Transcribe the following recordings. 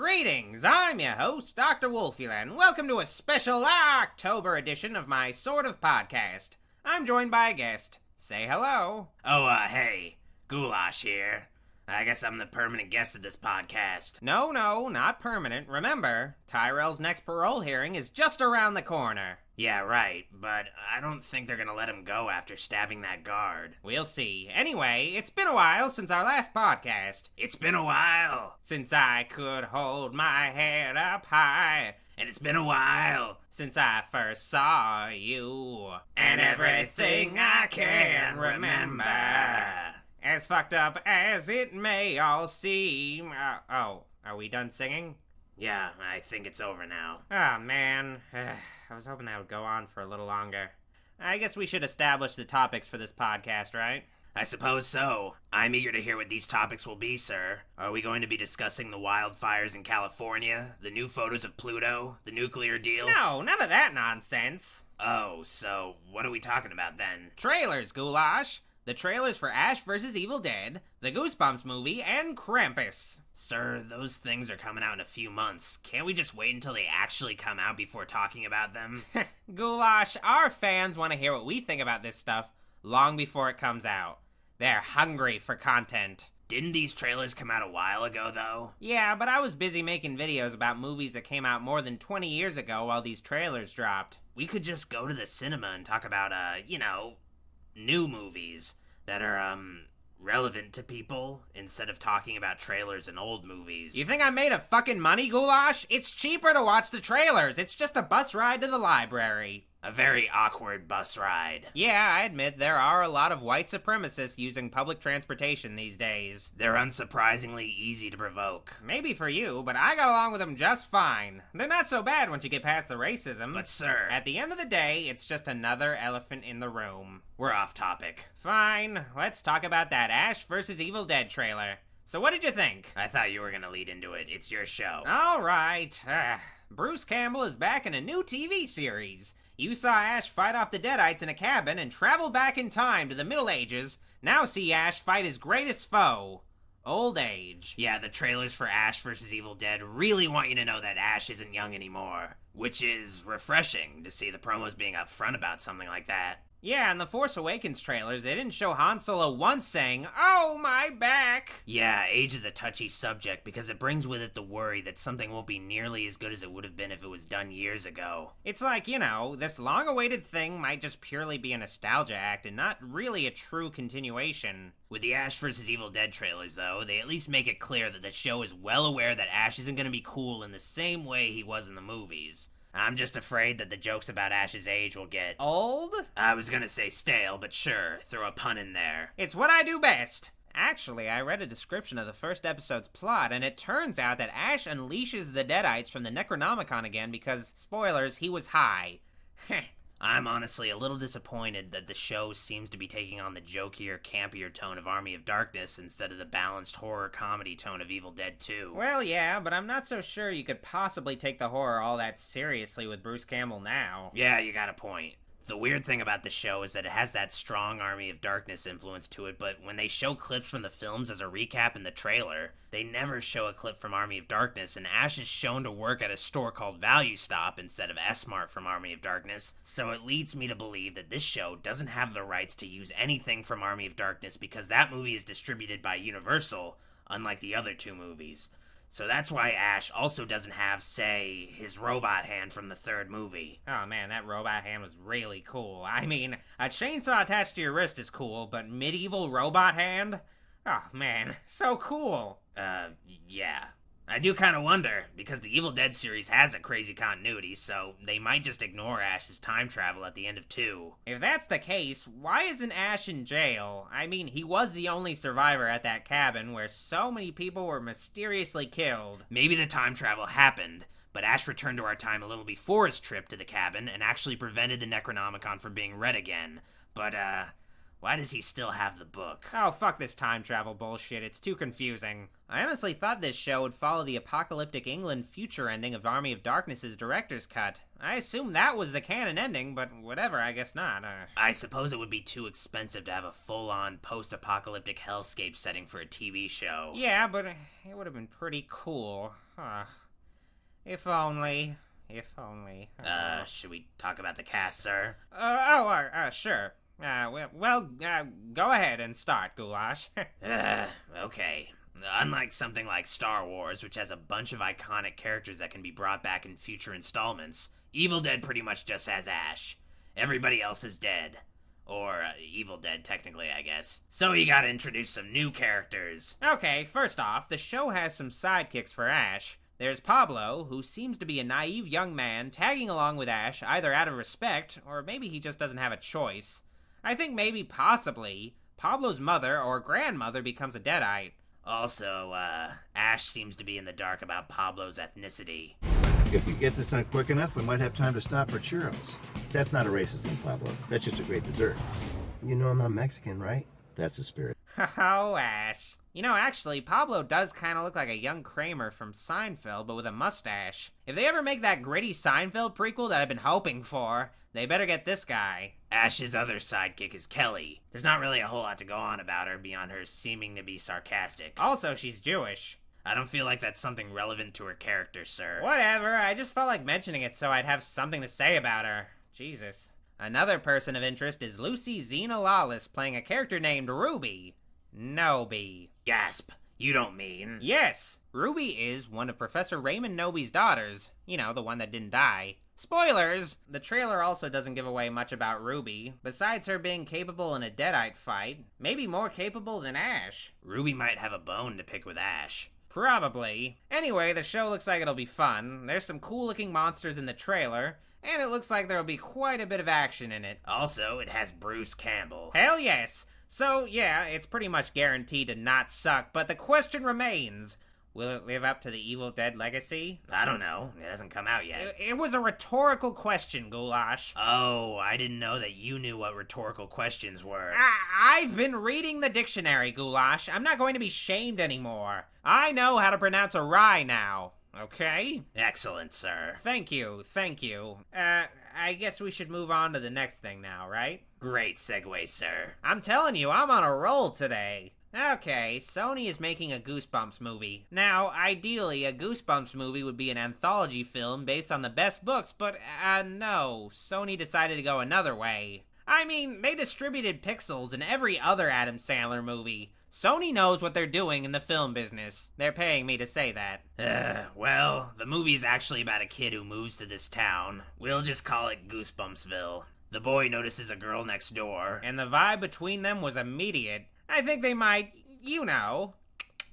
Greetings, I'm your host, Dr. Wolfula, and welcome to a special October edition of my sort of podcast. I'm joined by a guest. Say hello. Hey, Ghoulash here. I guess I'm the permanent guest of this podcast. No, not permanent. Remember, Tyrell's next parole hearing is just around the corner. Yeah, right, but I don't think they're gonna let him go after stabbing that guard. We'll see. Anyway, it's been a while since our last podcast. It's been a while. Since I could hold my head up high. And it's been a while. Since I first saw you. And everything I can remember. As fucked up as it may all seem. Are we done singing? Yeah, I think it's over now. Oh, man. I was hoping that would go on for a little longer. I guess we should establish the topics for this podcast, right? I suppose so. I'm eager to hear what these topics will be, sir. Are we going to be discussing the wildfires in California, the new photos of Pluto, the nuclear deal? No, none of that nonsense. Oh, so what are we talking about then? Trailers, Ghoulash. The trailers for Ash vs. Evil Dead, the Goosebumps movie, and Krampus. Sir, those things are coming out in a few months. Can't we just wait until they actually come out before talking about them? Ghoulash, our fans want to hear what we think about this stuff long before it comes out. They're hungry for content. Didn't these trailers come out a while ago, though? Yeah, but I was busy making videos about movies that came out more than 20 years ago while these trailers dropped. We could just go to the cinema and talk about, new movies that are, relevant to people instead of talking about trailers and old movies. You think I made a fucking money, Ghoulash? It's cheaper to watch the trailers. It's just a bus ride to the library. A very awkward bus ride. Yeah, I admit there are a lot of white supremacists using public transportation these days. They're unsurprisingly easy to provoke. Maybe for you, but I got along with them just fine. They're not so bad once you get past the racism. But sir, at the end of the day, it's just another elephant in the room. We're off topic. Fine, let's talk about that Ash vs. Evil Dead trailer. So what did you think? I thought you were gonna lead into it. It's your show. All right. Bruce Campbell is back in a new TV series. You saw Ash fight off the Deadites in a cabin and travel back in time to the Middle Ages. Now see Ash fight his greatest foe, old age. Yeah, the trailers for Ash vs. Evil Dead really want you to know that Ash isn't young anymore, which is refreshing to see the promos being upfront about something like that. Yeah, in the Force Awakens trailers, they didn't show Han Solo once saying, "Oh, my back!" Yeah, age is a touchy subject because it brings with it the worry that something won't be nearly as good as it would have been if it was done years ago. It's like, this long-awaited thing might just purely be a nostalgia act and not really a true continuation. With the Ash vs. Evil Dead trailers, though, they at least make it clear that the show is well aware that Ash isn't going to be cool in the same way he was in the movies. I'm just afraid that the jokes about Ash's age will get... old? I was gonna say stale, but sure, throw a pun in there. It's what I do best. Actually, I read a description of the first episode's plot, and it turns out that Ash unleashes the Deadites from the Necronomicon again because, spoilers, he was high. I'm honestly a little disappointed that the show seems to be taking on the jokier, campier tone of Army of Darkness instead of the balanced horror comedy tone of Evil Dead 2. Well, yeah, but I'm not so sure you could possibly take the horror all that seriously with Bruce Campbell now. Yeah, you got a point. The weird thing about the show is that it has that strong Army of Darkness influence to it, but when they show clips from the films as a recap in the trailer, they never show a clip from Army of Darkness, and Ash is shown to work at a store called Value Stop instead of S-Mart from Army of Darkness, so it leads me to believe that this show doesn't have the rights to use anything from Army of Darkness because that movie is distributed by Universal, unlike the other two movies. So that's why Ash also doesn't have, say, his robot hand from the third movie. Oh man, that robot hand was really cool. I mean, a chainsaw attached to your wrist is cool, but medieval robot hand? Oh man, so cool. Yeah. I do kind of wonder, because the Evil Dead series has a crazy continuity, so they might just ignore Ash's time travel at the end of 2. If that's the case, why isn't Ash in jail? I mean, he was the only survivor at that cabin where so many people were mysteriously killed. Maybe the time travel happened, but Ash returned to our time a little before his trip to the cabin and actually prevented the Necronomicon from being read again. But, Why does he still have the book? Oh, fuck this time travel bullshit. It's too confusing. I honestly thought this show would follow the apocalyptic England future ending of Army of Darkness's director's cut. I assumed that was the canon ending, but whatever, I guess not. I suppose it would be too expensive to have a full-on post-apocalyptic hellscape setting for a TV show. Yeah, but it would have been pretty cool. If only. If only. Should we talk about the cast, sir? Sure. Go ahead and start, Ghoulash. Okay. Unlike something like Star Wars, which has a bunch of iconic characters that can be brought back in future installments, Evil Dead pretty much just has Ash. Everybody else is dead. Or, Evil Dead, technically, I guess. So you gotta introduce some new characters. Okay, first off, the show has some sidekicks for Ash. There's Pablo, who seems to be a naive young man tagging along with Ash either out of respect, or maybe he just doesn't have a choice. I think maybe, possibly, Pablo's mother or grandmother becomes a Deadite. Also, Ash seems to be in the dark about Pablo's ethnicity. If we get this done quick enough, we might have time to stop for churros. That's not a racist thing, Pablo. That's just a great dessert. You know I'm not Mexican, right? That's the spirit. Oh, Ash. You know, actually, Pablo does kind of look like a young Kramer from Seinfeld, but with a mustache. If they ever make that gritty Seinfeld prequel that I've been hoping for, they better get this guy. Ash's other sidekick is Kelly. There's not really a whole lot to go on about her beyond her seeming to be sarcastic. Also, she's Jewish. I don't feel like that's something relevant to her character, sir. Whatever, I just felt like mentioning it so I'd have something to say about her. Jesus. Another person of interest is Lucy Zena Lawless playing a character named Ruby. Noby. Gasp. You don't mean... Yes! Ruby is one of Professor Raymond Noby's daughters. You know, the one that didn't die. Spoilers! The trailer also doesn't give away much about Ruby, besides her being capable in a Deadite fight. Maybe more capable than Ash. Ruby might have a bone to pick with Ash. Probably. Anyway, the show looks like it'll be fun. There's some cool-looking monsters in the trailer, and it looks like there'll be quite a bit of action in it. Also, it has Bruce Campbell. Hell yes! So, yeah, it's pretty much guaranteed to not suck, but the question remains, will it live up to the Evil Dead legacy? I don't know. It hasn't come out yet. It was a rhetorical question, Ghoulash. Oh, I didn't know that you knew what rhetorical questions were. I've been reading the dictionary, Ghoulash. I'm not going to be shamed anymore. I know how to pronounce a rye now. Okay? Excellent, sir. Thank you. I guess we should move on to the next thing now, right? Great segue, sir. I'm telling you, I'm on a roll today. Okay, Sony is making a Goosebumps movie. Now, ideally, a Goosebumps movie would be an anthology film based on the best books, but, no. Sony decided to go another way. I mean, they distributed Pixels in every other Adam Sandler movie. Sony knows what they're doing in the film business. They're paying me to say that. Well, the movie's actually about a kid who moves to this town. We'll just call it Goosebumpsville. The boy notices a girl next door. And the vibe between them was immediate. I think they might, you know.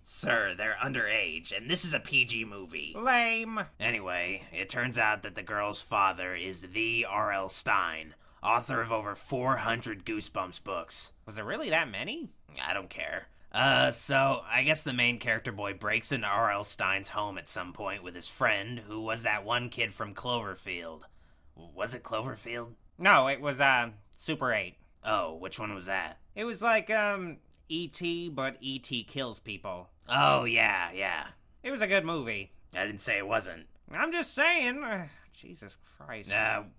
Sir, they're underage, and this is a PG movie. Lame. Anyway, it turns out that the girl's father is the R.L. Stine, author of over 400 Goosebumps books. Was there really that many? I don't care. So I guess the main character boy breaks into R.L. Stine's home at some point with his friend, who was that one kid from Cloverfield. Was it Cloverfield? No, it was, Super 8. Oh, which one was that? It was like, E.T., but E.T. kills people. Oh, yeah. It was a good movie. I didn't say it wasn't. I'm just saying. Jesus Christ.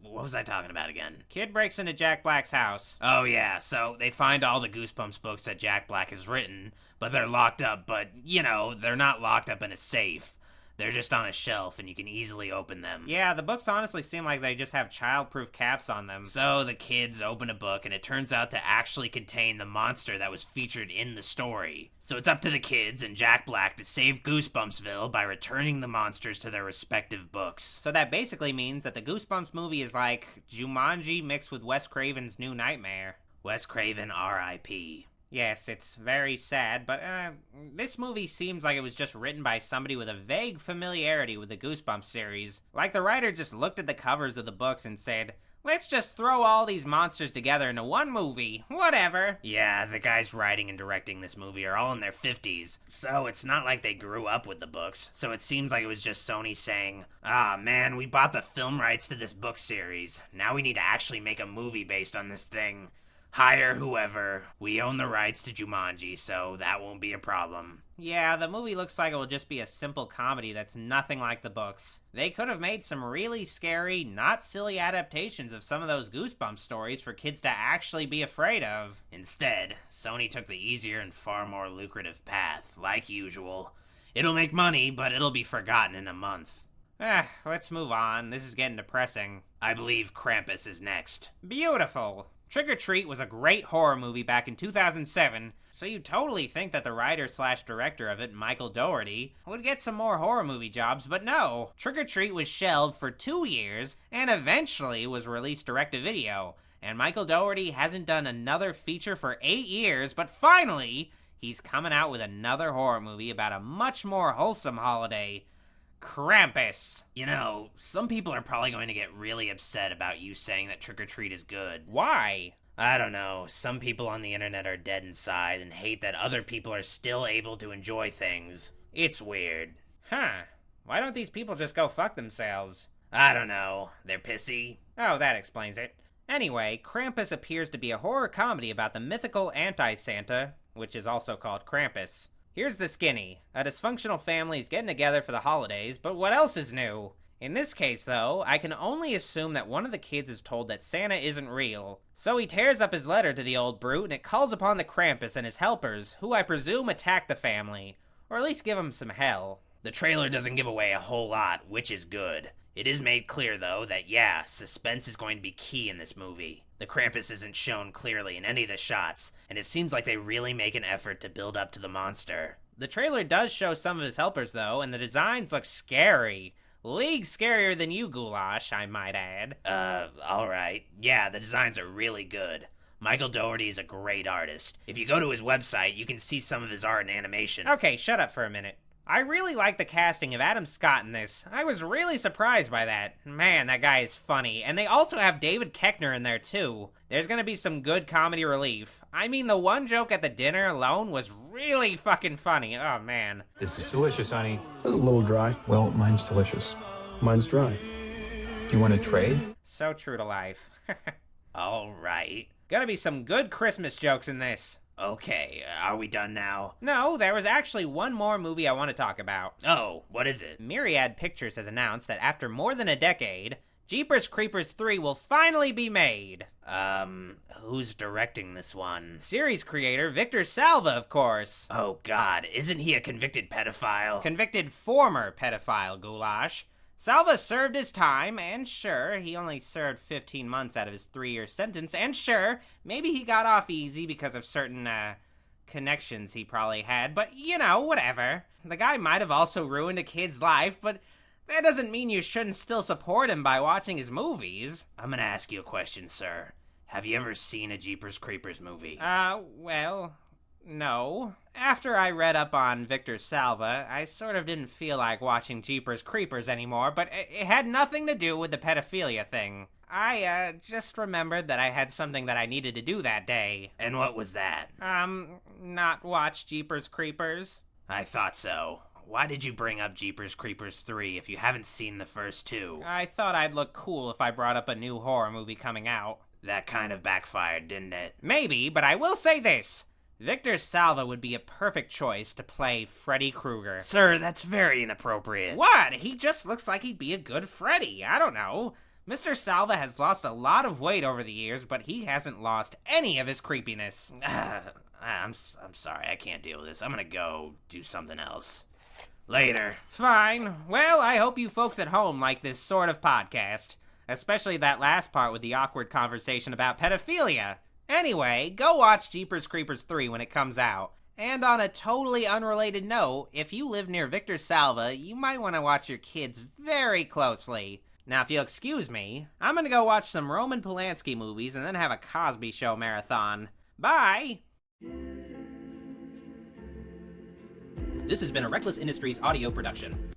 What was I talking about again? Kid breaks into Jack Black's house. Oh, yeah, so they find all the Goosebumps books that Jack Black has written, but they're locked up, but, you know, they're not locked up in a safe. They're just on a shelf, and you can easily open them. Yeah, the books honestly seem like they just have child-proof caps on them. So the kids open a book, and it turns out to actually contain the monster that was featured in the story. So it's up to the kids and Jack Black to save Goosebumpsville by returning the monsters to their respective books. So that basically means that the Goosebumps movie is like Jumanji mixed with Wes Craven's New Nightmare. Wes Craven, R.I.P. Yes, it's very sad, but this movie seems like it was just written by somebody with a vague familiarity with the Goosebumps series. Like the writer just looked at the covers of the books and said, let's just throw all these monsters together into one movie, whatever. Yeah, the guys writing and directing this movie are all in their 50s, so it's not like they grew up with the books. So it seems like it was just Sony saying, man, we bought the film rights to this book series. Now we need to actually make a movie based on this thing. Hire whoever. We own the rights to Jumanji, so that won't be a problem. Yeah, the movie looks like it will just be a simple comedy that's nothing like the books. They could have made some really scary, not silly adaptations of some of those Goosebumps stories for kids to actually be afraid of. Instead, Sony took the easier and far more lucrative path, like usual. It'll make money, but it'll be forgotten in a month. Let's move on. This is getting depressing. I believe Krampus is next. Beautiful. Trick or Treat was a great horror movie back in 2007, so you'd totally think that the writer/director of it, Michael Dougherty, would get some more horror movie jobs, but no. Trick or Treat was shelved for 2 years, and eventually was released direct-to-video. And Michael Dougherty hasn't done another feature for 8 years, but finally, he's coming out with another horror movie about a much more wholesome holiday. Krampus. You know, some people are probably going to get really upset about you saying that Trick or Treat is good. Why? I don't know. Some people on the internet are dead inside and hate that other people are still able to enjoy things. It's weird. Huh. Why don't these people just go fuck themselves? I don't know. They're pissy. Oh, that explains it. Anyway, Krampus appears to be a horror comedy about the mythical anti-Santa, which is also called Krampus. Here's the skinny. A dysfunctional family is getting together for the holidays, but what else is new? In this case, though, I can only assume that one of the kids is told that Santa isn't real. So he tears up his letter to the old brute, and it calls upon the Krampus and his helpers, who I presume attack the family. Or at least give them some hell. The trailer doesn't give away a whole lot, which is good. It is made clear, though, that yeah, suspense is going to be key in this movie. The Krampus isn't shown clearly in any of the shots, and it seems like they really make an effort to build up to the monster. The trailer does show some of his helpers, though, and the designs look scary. League scarier than you, Ghoulash, I might add. Alright. Yeah, the designs are really good. Michael Dougherty is a great artist. If you go to his website, you can see some of his art and animation. Okay, shut up for a minute. I really like the casting of Adam Scott in this. I was really surprised by that. Man, that guy is funny. And they also have David Koechner in there, too. There's gonna be some good comedy relief. I mean, the one joke at the dinner alone was really fucking funny. Oh, man. This is delicious, honey. A little dry. Well, mine's delicious. Mine's dry. Do you want to trade? So true to life. Alright. Gonna be some good Christmas jokes in this. Okay, are we done now? No, there was actually one more movie I want to talk about. Oh, what is it? Myriad Pictures has announced that after more than a decade, Jeepers Creepers 3 will finally be made. Who's directing this one? Series creator Victor Salva, of course. Oh god, isn't he a convicted pedophile? Convicted former pedophile, Ghoulash. Salva served his time, and sure, he only served 15 months out of his 3-year sentence, and sure, maybe he got off easy because of certain, connections he probably had, but, you know, whatever. The guy might have also ruined a kid's life, but that doesn't mean you shouldn't still support him by watching his movies. I'm gonna ask you a question, sir. Have you ever seen a Jeepers Creepers movie? Well, no. After I read up on Victor Salva, I sort of didn't feel like watching Jeepers Creepers anymore, but it had nothing to do with the pedophilia thing. I, just remembered that I had something that I needed to do that day. And what was that? Not watch Jeepers Creepers. I thought so. Why did you bring up Jeepers Creepers 3 if you haven't seen the first two? I thought I'd look cool if I brought up a new horror movie coming out. That kind of backfired, didn't it? Maybe, but I will say this. Victor Salva would be a perfect choice to play Freddy Krueger. Sir, that's very inappropriate. What? He just looks like he'd be a good Freddy. I don't know. Mr. Salva has lost a lot of weight over the years, but he hasn't lost any of his creepiness. I'm sorry, I can't deal with this. I'm gonna go do something else. Later. Fine. Well, I hope you folks at home like this sort of podcast. Especially that last part with the awkward conversation about pedophilia. Anyway, go watch Jeepers Creepers 3 when it comes out. And on a totally unrelated note, if you live near Victor Salva, you might want to watch your kids very closely. Now, if you'll excuse me, I'm gonna go watch some Roman Polanski movies and then have a Cosby Show marathon. Bye! This has been a Reckless Industries audio production.